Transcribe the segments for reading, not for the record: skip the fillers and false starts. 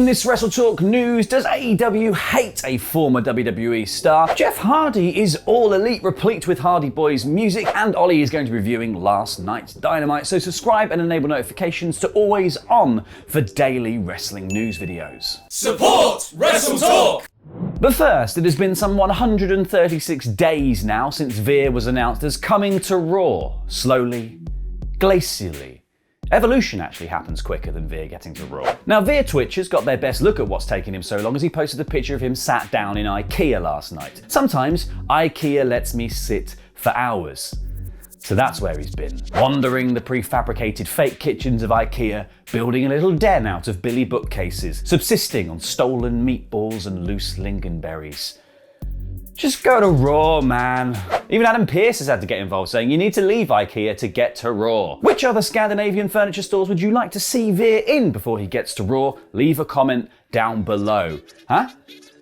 this WrestleTalk news, does AEW hate a former WWE star? Jeff Hardy is all elite, replete with Hardy Boys music, and Ollie is going to be reviewing last night's Dynamite, so subscribe and enable notifications to always on for daily wrestling news videos. Support WrestleTalk! But first, it has been some 136 days now since Veer was announced as coming to Raw. Slowly, glacially. Evolution actually happens quicker than Veer getting to Raw. Now, Veer Twitchers got their best look at what's taken him so long as he posted a picture of him sat down in IKEA last night. Sometimes, IKEA lets me sit for hours. So that's where he's been. Wandering the prefabricated fake kitchens of IKEA, building a little den out of Billy bookcases, subsisting on stolen meatballs and loose lingonberries. Just go to Raw, man. Even Adam Pearce has had to get involved, saying you need to leave IKEA to get to Raw. Which other Scandinavian furniture stores would you like to see Veer in before he gets to Raw? Leave a comment down below. Huh?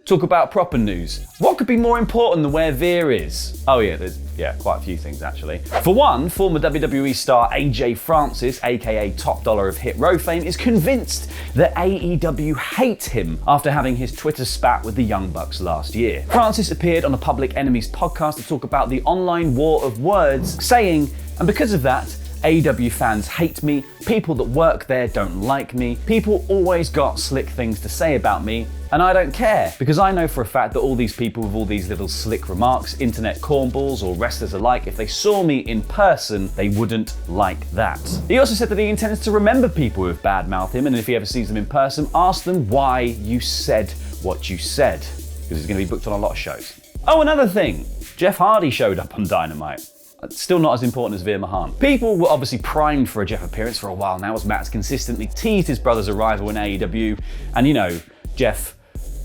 Talk about proper news. What could be more important than where Veer is? Oh yeah, there's quite a few things actually. For one, former WWE star AJ Francis, aka Top Dollar of Hit Row fame, is convinced that AEW hate him after having his Twitter spat with the Young Bucks last year. Francis appeared on the Public Enemies podcast to talk about the online war of words, saying, and because of that, AEW fans hate me, people that work there don't like me, people always got slick things to say about me, and I don't care, because I know for a fact that all these people with all these little slick remarks, internet cornballs or wrestlers alike, if they saw me in person, they wouldn't like that. He also said that he intends to remember people who have badmouthed him, and if he ever sees them in person, ask them why you said what you said, because he's going to be booked on a lot of shows. Oh, another thing, Jeff Hardy showed up on Dynamite. Still not as important as Veer Mahaan. People were obviously primed for a Jeff appearance for a while now, as Matt's consistently teased his brother's arrival in AEW, and you know, Jeff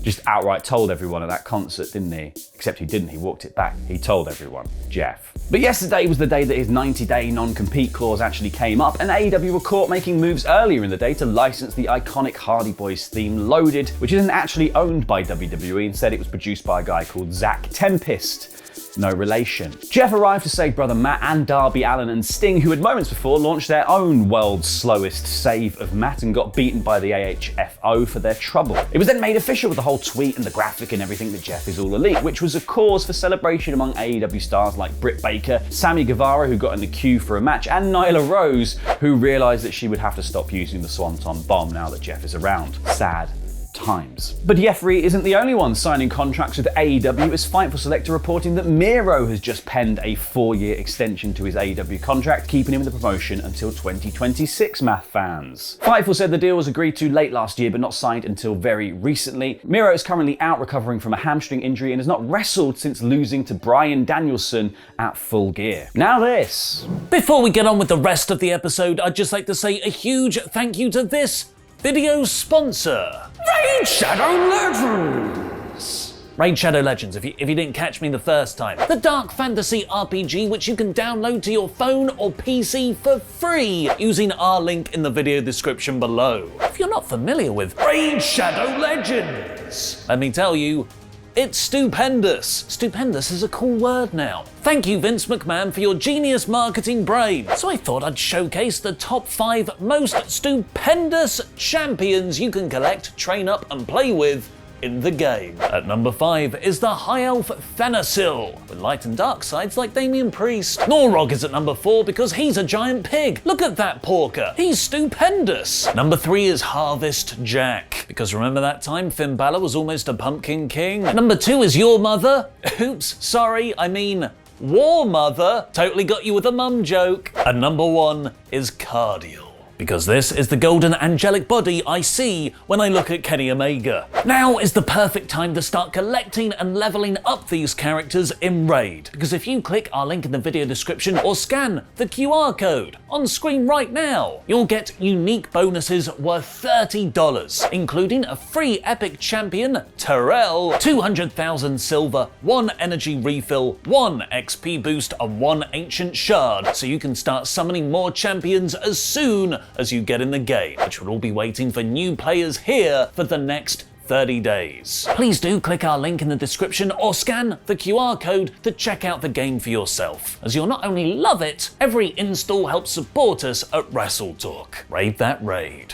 just outright told everyone at that concert, didn't he? Except he didn't, he walked it back. He told everyone, Jeff. But yesterday was the day that his 90-day non-compete clause actually came up, and AEW were caught making moves earlier in the day to license the iconic Hardy Boys theme Loaded, which isn't actually owned by WWE, instead it was produced by a guy called Zach Tempest. No relation. Jeff arrived to save brother Matt and Darby Allin and Sting, who had moments before launched their own world's slowest save of Matt and got beaten by the AHFO for their trouble. It was then made official with the whole tweet and the graphic and everything that Jeff is all elite, which was a cause for celebration among AEW stars like Britt Baker, Sammy Guevara, who got in the queue for a match, and Nyla Rose, who realized that she would have to stop using the Swanton Bomb now that Jeff is around. Sad times. But Jeffrey isn't the only one signing contracts with AEW, as Fightful Select are reporting that Miro has just penned a 4-year extension to his AEW contract, keeping him in the promotion until 2026, math fans. Fightful said the deal was agreed to late last year but not signed until very recently. Miro is currently out recovering from a hamstring injury and has not wrestled since losing to Bryan Danielson at Full Gear. Now this. Before we get on with the rest of the episode, I'd just like to say a huge thank you to this video's sponsor, Raid Shadow Legends! Raid Shadow Legends, if you didn't catch me the first time. The dark fantasy RPG which you can download to your phone or PC for free using our link in the video description below. If you're not familiar with Raid Shadow Legends, let me tell you, it's stupendous. Stupendous is a cool word now. Thank you, Vince McMahon, for your genius marketing brain. So I thought I'd showcase the top 5 most stupendous champions you can collect, train up, and play with in the game. At number 5 is the High Elf Thanasil, with light and dark sides like Damian Priest. Norog is at number 4 because he's a giant pig. Look at that porker, he's stupendous. Number 3 is Harvest Jack, because remember that time Finn Balor was almost a Pumpkin King? Number 2 is Your Mother. Oops, sorry, I mean War Mother. Totally got you with a mum joke. And number 1 is Cardial, because this is the golden angelic body I see when I look at Kenny Omega. Now is the perfect time to start collecting and leveling up these characters in Raid, because if you click our link in the video description or scan the QR code on screen right now, you'll get unique bonuses worth $30, including a free epic champion, Terrell, 200,000 silver, 1 energy refill, 1 XP boost, and 1 ancient shard, so you can start summoning more champions as soon as you get in the game, which will all be waiting for new players here for the next 30 days. Please do click our link in the description or scan the QR code to check out the game for yourself, as you'll not only love it, every install helps support us at WrestleTalk. Raid that raid.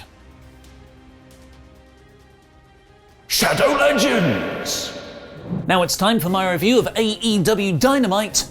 Shadow Legends! Now it's time for my review of AEW Dynamite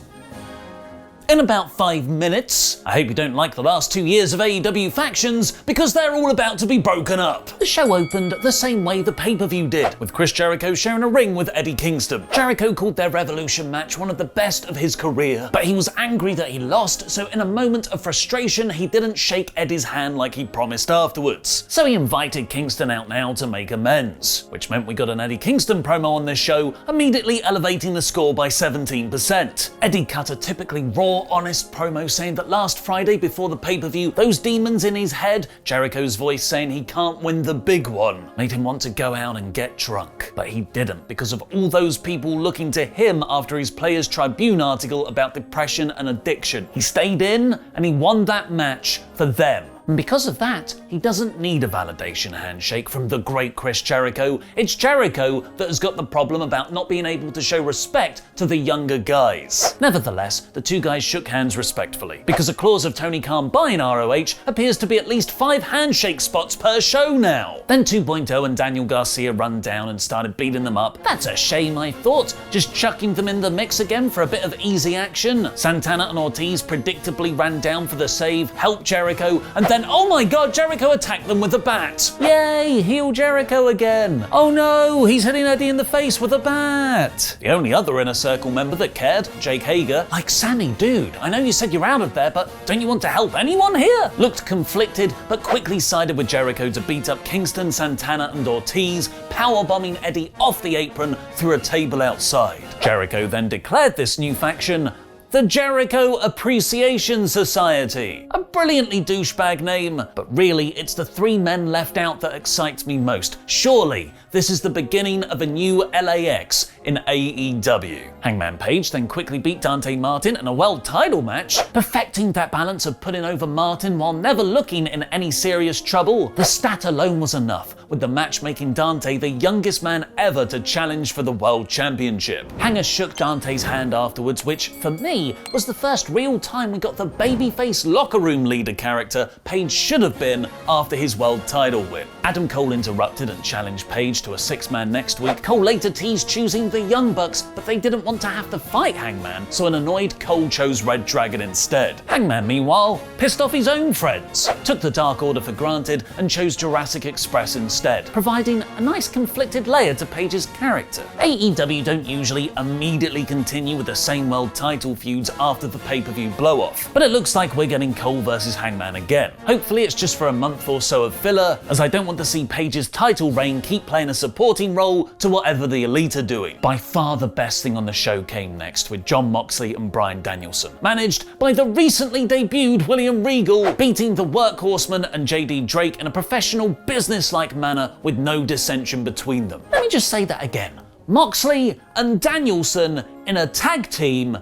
in about 5 minutes. I hope you don't like the last 2 years of AEW factions, because they're all about to be broken up. The show opened the same way the pay-per-view did, with Chris Jericho sharing a ring with Eddie Kingston. Jericho called their Revolution match one of the best of his career, but he was angry that he lost, so in a moment of frustration, he didn't shake Eddie's hand like he promised afterwards. So he invited Kingston out now to make amends, which meant we got an Eddie Kingston promo on this show, immediately elevating the score by 17%. Eddie cut a typically raw, honest promo saying that last Friday before the pay-per-view, those demons in his head, Jericho's voice saying he can't win the big one, made him want to go out and get drunk. But he didn't, because of all those people looking to him after his Players Tribune article about depression and addiction. He stayed in and he won that match for them. And because of that, he doesn't need a validation handshake from the great Chris Jericho. It's Jericho that has got the problem about not being able to show respect to the younger guys. Nevertheless, the two guys shook hands respectfully, because a clause of Tony Khan buying ROH appears to be at least 5 handshake spots per show now. Then 2.0 and Daniel Garcia run down and started beating them up. That's a shame, I thought, just chucking them in the mix again for a bit of easy action. Santana and Ortiz predictably ran down for the save, helped Jericho, and then oh my god, Jericho attacked them with a bat. Yay, heel Jericho again. Oh no, he's hitting Eddie in the face with a bat. The only other Inner Circle member that cared, Jake Hager, like Sammy, dude, I know you said you're out of there, but don't you want to help anyone here? Looked conflicted, but quickly sided with Jericho to beat up Kingston, Santana and Ortiz, powerbombing Eddie off the apron through a table outside. Jericho then declared this new faction the Jericho Appreciation Society. A brilliantly douchebag name, but really it's the 3 men left out that excites me most. Surely this is the beginning of a new LAX in AEW. Hangman Page then quickly beat Dante Martin in a world title match, perfecting that balance of putting over Martin while never looking in any serious trouble. The stat alone was enough, with the match making Dante the youngest man ever to challenge for the World Championship. Hanger shook Dante's hand afterwards, which, for me, was the first real time we got the babyface locker room leader character Page should have been after his world title win. Adam Cole interrupted and challenged Page to a 6-man next week. Cole later teased choosing the Young Bucks, but they didn't want to have to fight Hangman, so an annoyed Cole chose Red Dragon instead. Hangman, meanwhile, pissed off his own friends, took the Dark Order for granted and chose Jurassic Express instead, providing a nice conflicted layer to Page's character. AEW don't usually immediately continue with the same world title feuds after the pay-per-view blow-off, but it looks like we're getting Cole versus Hangman again. Hopefully it's just for a month or so of filler, as I don't want to see Page's title reign keep playing a supporting role to whatever the Elite are doing. By far the best thing on the show came next, with Jon Moxley and Bryan Danielson, managed by the recently debuted William Regal, beating the Workhorseman and JD Drake in a professional, business-like manner with no dissension between them. Let me just say that again. Moxley and Danielson in a tag team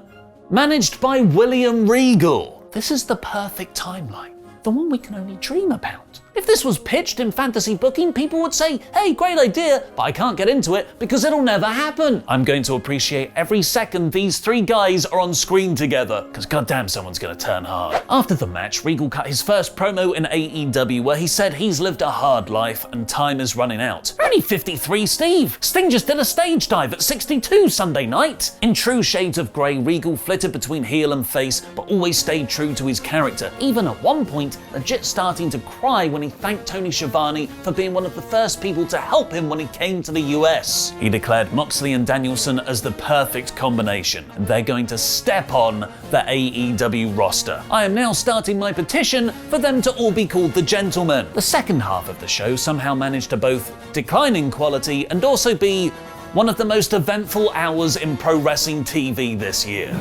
managed by William Regal. This is the perfect timeline, the one we can only dream about. If this was pitched in fantasy booking, people would say, hey, great idea, but I can't get into it because it'll never happen. I'm going to appreciate every second these 3 guys are on screen together, because goddamn someone's gonna turn hard. After the match, Regal cut his first promo in AEW where he said he's lived a hard life and time is running out. You're only 53, Steve. Sting just did a stage dive at 62 Sunday night. In true shades of grey, Regal flitted between heel and face, but always stayed true to his character, even at one point legit starting to cry when he thanked Tony Schiavone for being one of the first people to help him when he came to the US. He declared Moxley and Danielson as the perfect combination, and they're going to step on the AEW roster. I am now starting my petition for them to all be called the Gentlemen. The second half of the show somehow managed to both decline in quality and also be one of the most eventful hours in pro wrestling TV this year.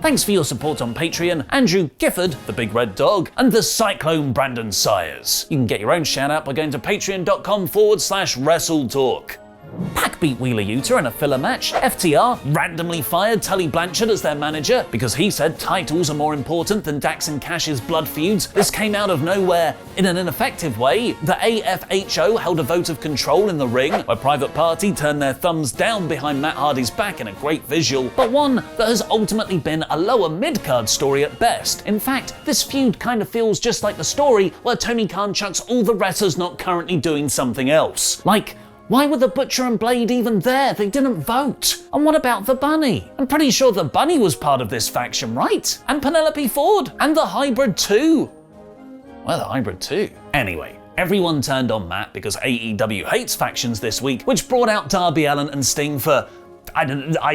Thanks for your support on Patreon, Andrew Gifford, the Big Red Dog, and the Cyclone Brandon Sires. You can get your own shout out by going to patreon.com/WrestleTalk. Pac beat Wheeler Yuta in a filler match. FTR randomly fired Tully Blanchard as their manager because he said titles are more important than Dax and Cash's blood feuds. This came out of nowhere in an ineffective way. The AFHO held a vote of control in the ring, where Private Party turned their thumbs down behind Matt Hardy's back in a great visual, but one that has ultimately been a lower mid-card story at best. In fact, this feud kind of feels just like the story where Tony Khan chucks all the wrestlers not currently doing something else. Like, why were the Butcher and Blade even there? They didn't vote. And what about the Bunny? I'm pretty sure the Bunny was part of this faction, right? And Penelope Ford. And the Hybrid too. Well, the Hybrid too. Anyway, everyone turned on Matt because AEW hates factions this week, which brought out Darby Allin and Sting for I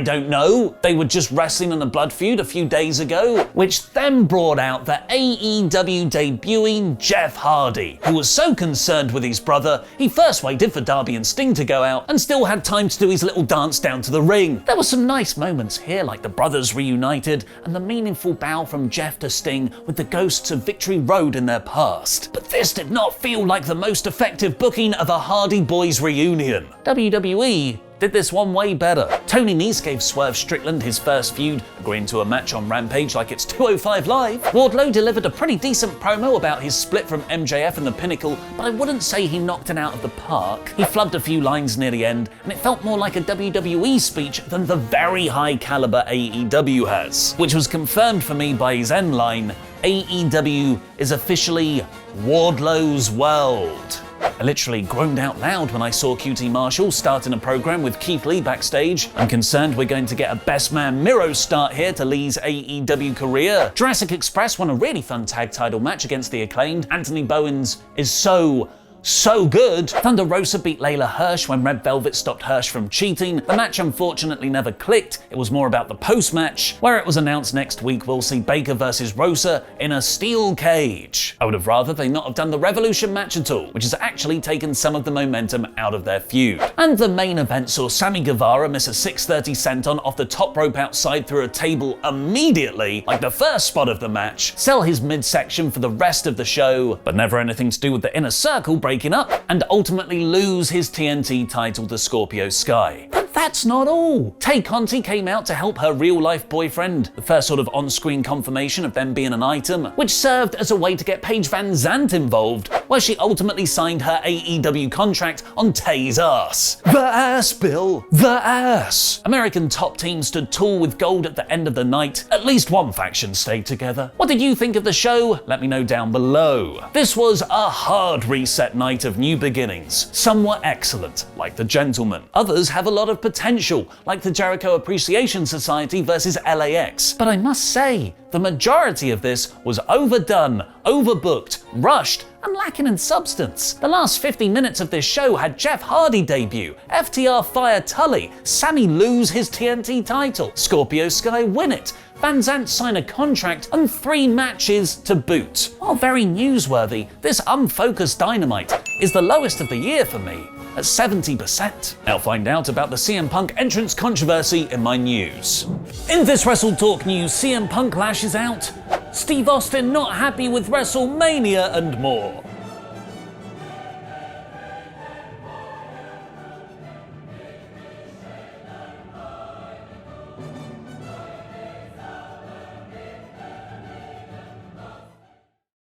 don't know. They were just wrestling in a blood feud a few days ago, which then brought out the AEW debuting Jeff Hardy, who was so concerned with his brother, he first waited for Darby and Sting to go out and still had time to do his little dance down to the ring. There were some nice moments here, like the brothers reunited and the meaningful bow from Jeff to Sting with the ghosts of Victory Road in their past. But this did not feel like the most effective booking of a Hardy Boys reunion. WWE did this one way better. Tony Nese gave Swerve Strickland his first feud, agreeing to a match on Rampage like it's 205 Live. Wardlow delivered a pretty decent promo about his split from MJF and the Pinnacle, but I wouldn't say he knocked it out of the park. He flubbed a few lines near the end, and it felt more like a WWE speech than the very high caliber AEW has, which was confirmed for me by his end line, AEW is officially Wardlow's world. I literally groaned out loud when I saw QT Marshall starting a program with Keith Lee backstage. I'm concerned we're going to get a best man Miro start here to Lee's AEW career. Jurassic Express won a really fun tag title match against the Acclaimed. Anthony Bowens is so good. Thunder Rosa beat Layla Hirsch when Red Velvet stopped Hirsch from cheating. The match unfortunately never clicked. It was more about the post-match, where it was announced next week we'll see Baker versus Rosa in a steel cage. I would have rather they not have done the Revolution match at all, which has actually taken some of the momentum out of their feud. And the main event saw Sammy Guevara miss a 630 senton off the top rope outside through a table immediately, like the first spot of the match, sell his midsection for the rest of the show, but never anything to do with the Inner Circle breaking up, and ultimately lose his TNT title to Scorpio Sky. But that's not all. Tay Conti came out to help her real-life boyfriend, the first sort of on-screen confirmation of them being an item, which served as a way to get Paige Van Zandt involved, where she ultimately signed her AEW contract on Tay's ass. The ass, Bill. The ass. American top team stood tall with gold at the end of the night. At least one faction stayed together. What did you think of the show? Let me know down below. This was a hard reset night of new beginnings. Some were excellent, like The Gentleman. Others have a lot of potential, like the Jericho Appreciation Society versus LAX. But I must say, the majority of this was overdone, overbooked, rushed, and lacking in substance. The last 50 minutes of this show had Jeff Hardy debut, FTR fire Tully, Sammy lose his TNT title, Scorpio Sky win it, Van Zandt sign a contract, and 3 matches to boot. While very newsworthy, this unfocused Dynamite is the lowest of the year for me, at 70%. Now find out about the CM Punk entrance controversy in my news. In this WrestleTalk news, CM Punk lashes out, Steve Austin not happy with WrestleMania, and more.